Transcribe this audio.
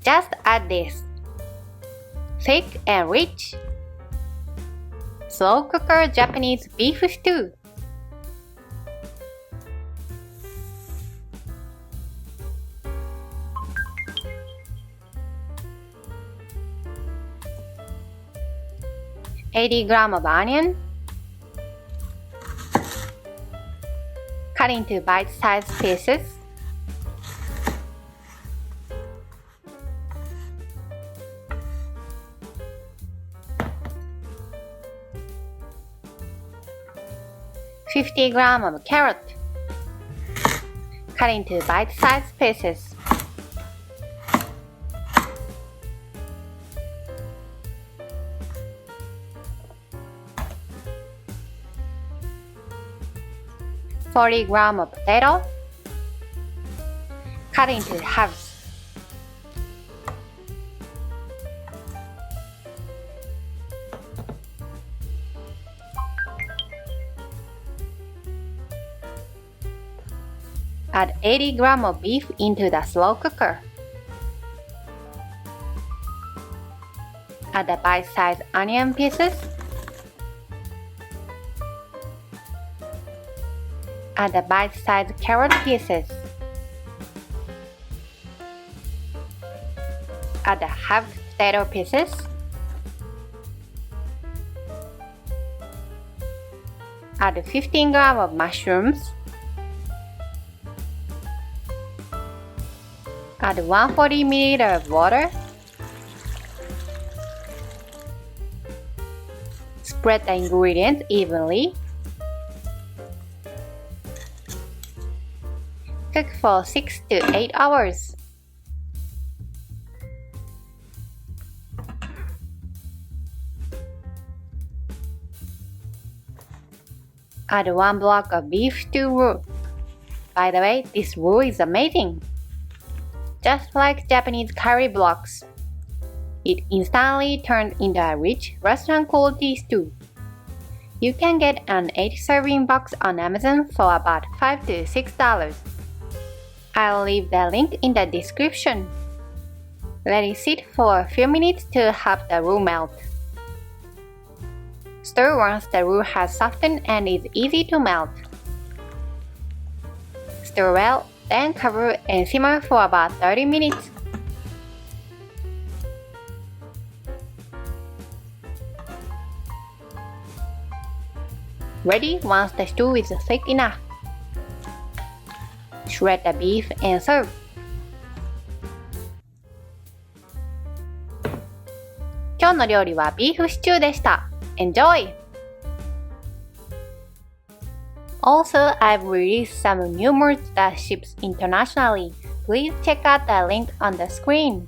Just add this. Thick and rich. Slow cooker Japanese beef stew. $80 of onion. Cut into bite-sized pieces. $50 of carrot. Cut into bite-sized pieces. $40 of potato. Cut into halves. Add 80g of beef into the slow cooker. Add the bite-sized onion pieces. Add the bite-sized carrot pieces. Add the half potato pieces. Add 15g of mushrooms. Add 140 ml of water. Spread the ingredients evenly. Cook for 6 to 8 hours. Add 1 block of beef stew roux. By the way, this roux is amazing. Just like Japanese curry blocks, it instantly turned into a rich restaurant-quality stew. You can get an 8-serving box on Amazon for about $5 to $6. I'll leave the link in the description. Let it sit for a few minutes to have the roux melt. Stir once the roux has softened and is easy to melt. Stir well, then cover and simmer for about 30 minutes. Ready once the stew is thick enough. Shred the beef and serve. 今日の料理はビーフシチューでした。Enjoy! Also, I've released some new merch that ships internationally. Please check out the link on the screen.